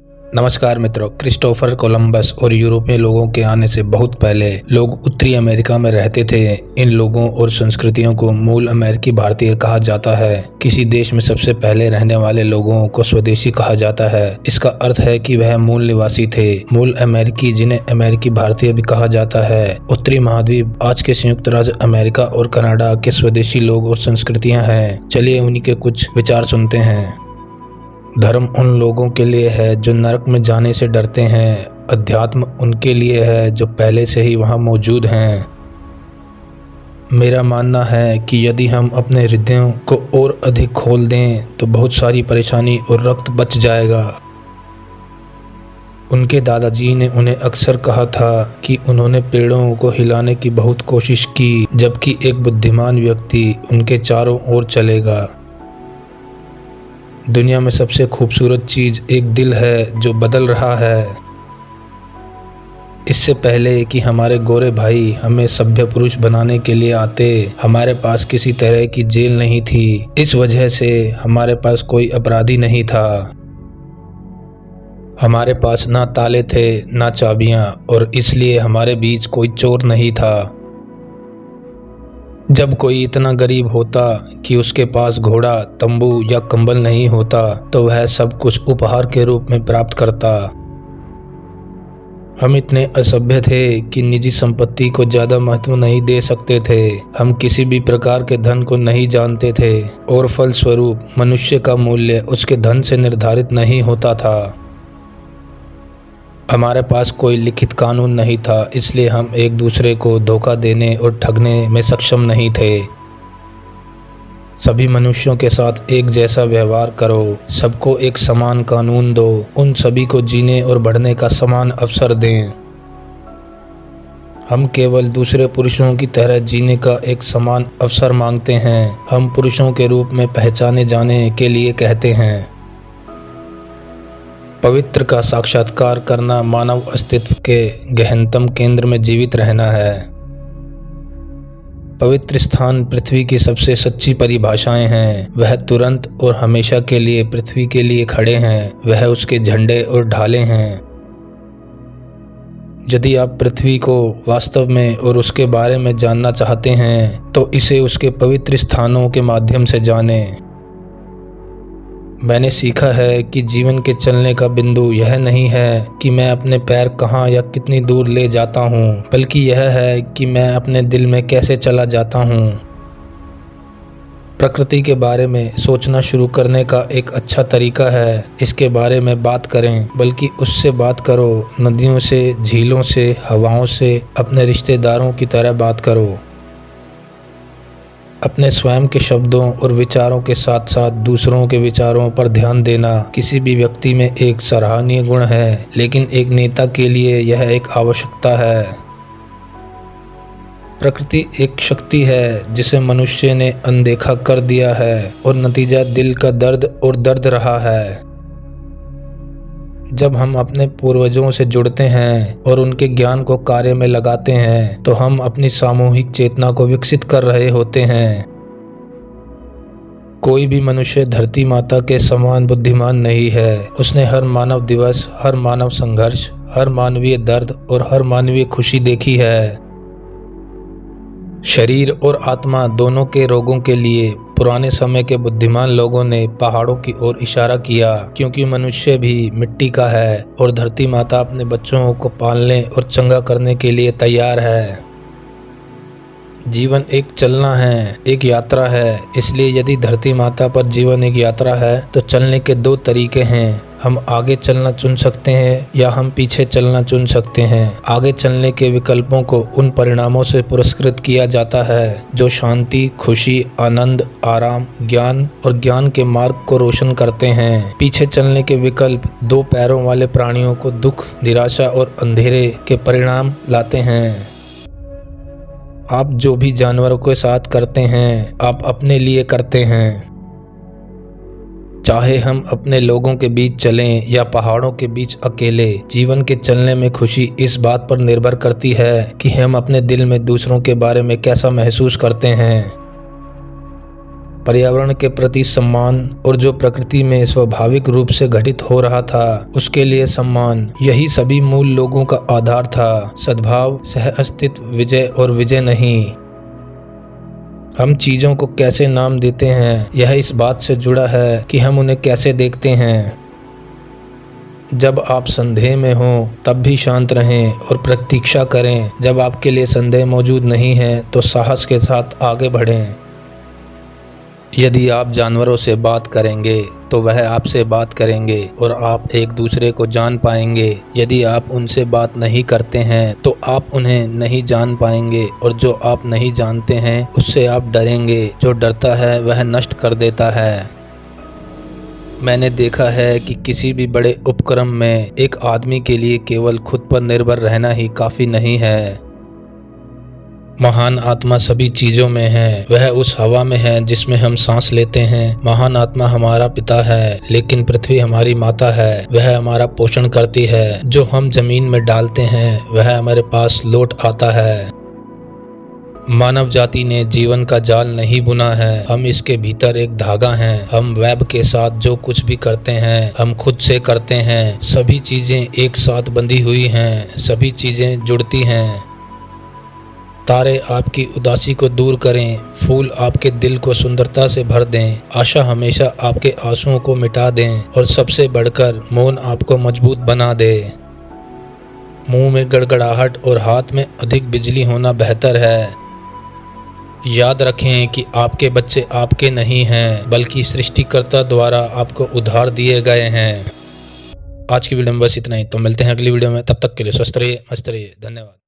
नमस्कार मित्रों, Christopher Columbus और यूरोपीय लोगों के आने से बहुत पहले लोग उत्तरी अमेरिका में रहते थे। इन लोगों और संस्कृतियों को मूल अमेरिकी भारतीय कहा जाता है। किसी देश में सबसे पहले रहने वाले लोगों को स्वदेशी कहा जाता है। इसका अर्थ है कि वह मूल निवासी थे। मूल अमेरिकी, जिन्हें अमेरिकी भारतीय भी कहा जाता है। उत्तरी महाद्वीप, आज के संयुक्त राज्य अमेरिका और कनाडा के स्वदेशी लोग और संस्कृतियाँ हैं। चलिए उन्हीं के कुछ विचार सुनते हैं। धर्म उन लोगों के लिए है जो नरक में जाने से डरते हैं। अध्यात्म उनके लिए है जो पहले से ही वहाँ मौजूद हैं। मेरा मानना है कि यदि हम अपने हृदयों को और अधिक खोल दें तो बहुत सारी परेशानी और रक्त बच जाएगा। उनके दादाजी ने उन्हें अक्सर कहा था कि उन्होंने पेड़ों को हिलाने की बहुत कोशिश की, जबकि एक बुद्धिमान व्यक्ति उनके चारों ओर चलेगा। दुनिया में सबसे खूबसूरत चीज़ एक दिल है जो बदल रहा है। इससे पहले कि हमारे गोरे भाई हमें सभ्य पुरुष बनाने के लिए आते, हमारे पास किसी तरह की जेल नहीं थी। इस वजह से हमारे पास कोई अपराधी नहीं था। हमारे पास ना ताले थे ना चाबियां, और इसलिए हमारे बीच कोई चोर नहीं था। जब कोई इतना गरीब होता कि उसके पास घोड़ा, तंबू या कंबल नहीं होता, तो वह सब कुछ उपहार के रूप में प्राप्त करता। हम इतने असभ्य थे कि निजी संपत्ति को ज़्यादा महत्व नहीं दे सकते थे। हम किसी भी प्रकार के धन को नहीं जानते थे, और फलस्वरूप मनुष्य का मूल्य उसके धन से निर्धारित नहीं होता था। हमारे पास कोई लिखित कानून नहीं था, इसलिए हम एक दूसरे को धोखा देने और ठगने में सक्षम नहीं थे। सभी मनुष्यों के साथ एक जैसा व्यवहार करो, सबको एक समान कानून दो, उन सभी को जीने और बढ़ने का समान अवसर दें। हम केवल दूसरे पुरुषों की तरह जीने का एक समान अवसर मांगते हैं। हम पुरुषों के रूप में पहचाने जाने के लिए कहते हैं। पवित्र का साक्षात्कार करना मानव अस्तित्व के गहनतम केंद्र में जीवित रहना है। पवित्र स्थान पृथ्वी की सबसे सच्ची परिभाषाएं हैं। वह तुरंत और हमेशा के लिए पृथ्वी के लिए खड़े हैं। वह उसके झंडे और ढाले हैं। यदि आप पृथ्वी को वास्तव में और उसके बारे में जानना चाहते हैं तो इसे उसके पवित्र स्थानों के माध्यम से जानें। मैंने सीखा है कि जीवन के चलने का बिंदु यह नहीं है कि मैं अपने पैर कहाँ या कितनी दूर ले जाता हूँ, बल्कि यह है कि मैं अपने दिल में कैसे चला जाता हूँ। प्रकृति के बारे में सोचना शुरू करने का एक अच्छा तरीका है इसके बारे में बात करें, बल्कि उससे बात करो। नदियों से, झीलों से, हवाओं से, अपने रिश्तेदारों की तरह बात करो। अपने स्वयं के शब्दों और विचारों के साथ साथ दूसरों के विचारों पर ध्यान देना किसी भी व्यक्ति में एक सराहनीय गुण है, लेकिन एक नेता के लिए यह एक आवश्यकता है। प्रकृति एक शक्ति है जिसे मनुष्य ने अनदेखा कर दिया है, और नतीजा दिल का दर्द और दर्द रहा है। जब हम अपने पूर्वजों से जुड़ते हैं और उनके ज्ञान को कार्य में लगाते हैं तो हम अपनी सामूहिक चेतना को विकसित कर रहे होते हैं। कोई भी मनुष्य धरती माता के समान बुद्धिमान नहीं है। उसने हर मानव दिवस, हर मानव संघर्ष, हर मानवीय दर्द और हर मानवीय खुशी देखी है। शरीर और आत्मा दोनों के रोगों के लिए पुराने समय के बुद्धिमान लोगों ने पहाड़ों की ओर इशारा किया, क्योंकि मनुष्य भी मिट्टी का है और धरती माता अपने बच्चों को पालने और चंगा करने के लिए तैयार है। जीवन एक चलना है, एक यात्रा है। इसलिए यदि धरती माता पर जीवन एक यात्रा है तो चलने के दो तरीके हैं। हम आगे चलना चुन सकते हैं या हम पीछे चलना चुन सकते हैं। आगे चलने के विकल्पों को उन परिणामों से पुरस्कृत किया जाता है जो शांति, खुशी, आनंद, आराम, ज्ञान और ज्ञान के मार्ग को रोशन करते हैं। पीछे चलने के विकल्प दो पैरों वाले प्राणियों को दुख, निराशा और अंधेरे के परिणाम लाते हैं। आप जो भी जानवरों के साथ करते हैं आप अपने लिए करते हैं। चाहे हम अपने लोगों के बीच चलें या पहाड़ों के बीच अकेले, जीवन के चलने में खुशी इस बात पर निर्भर करती है कि हम अपने दिल में दूसरों के बारे में कैसा महसूस करते हैं। पर्यावरण के प्रति सम्मान और जो प्रकृति में स्वाभाविक रूप से घटित हो रहा था उसके लिए सम्मान, यही सभी मूल लोगों का आधार था। सद्भाव, सह अस्तित्व, विजय और विजय नहीं। हम चीज़ों को कैसे नाम देते हैं यह इस बात से जुड़ा है कि हम उन्हें कैसे देखते हैं। जब आप संदेह में हों तब भी शांत रहें और प्रतीक्षा करें। जब आपके लिए संदेह मौजूद नहीं है तो साहस के साथ आगे बढ़ें। यदि आप जानवरों से बात करेंगे तो वह आपसे बात करेंगे और आप एक दूसरे को जान पाएंगे। यदि आप उनसे बात नहीं करते हैं तो आप उन्हें नहीं जान पाएंगे और जो आप नहीं जानते हैं उससे आप डरेंगे। जो डरता है वह नष्ट कर देता है। मैंने देखा है कि किसी भी बड़े उपक्रम में एक आदमी के लिए केवल खुद पर निर्भर रहना ही काफ़ी नहीं है। महान आत्मा सभी चीज़ों में है। वह उस हवा में है जिसमें हम सांस लेते हैं। महान आत्मा हमारा पिता है लेकिन पृथ्वी हमारी माता है। वह हमारा पोषण करती है। जो हम जमीन में डालते हैं वह हमारे पास लौट आता है। मानव जाति ने जीवन का जाल नहीं बुना है, हम इसके भीतर एक धागा हैं। हम वेब के साथ जो कुछ भी करते हैं हम खुद से करते हैं। सभी चीज़ें एक साथ बंधी हुई हैं, सभी चीज़ें जुड़ती हैं। तारे आपकी उदासी को दूर करें, फूल आपके दिल को सुंदरता से भर दें, आशा हमेशा आपके आंसुओं को मिटा दें और सबसे बढ़कर मौन आपको मजबूत बना दे। मुंह में गड़गड़ाहट और हाथ में अधिक बिजली होना बेहतर है। याद रखें कि आपके बच्चे आपके नहीं हैं बल्कि सृष्टिकर्ता द्वारा आपको उधार दिए गए हैं। आज की वीडियो में बस इतना ही। तो मिलते हैं अगली वीडियो में, तब तक के लिए स्वस्थ रहिए, मस्त रहिए। धन्यवाद।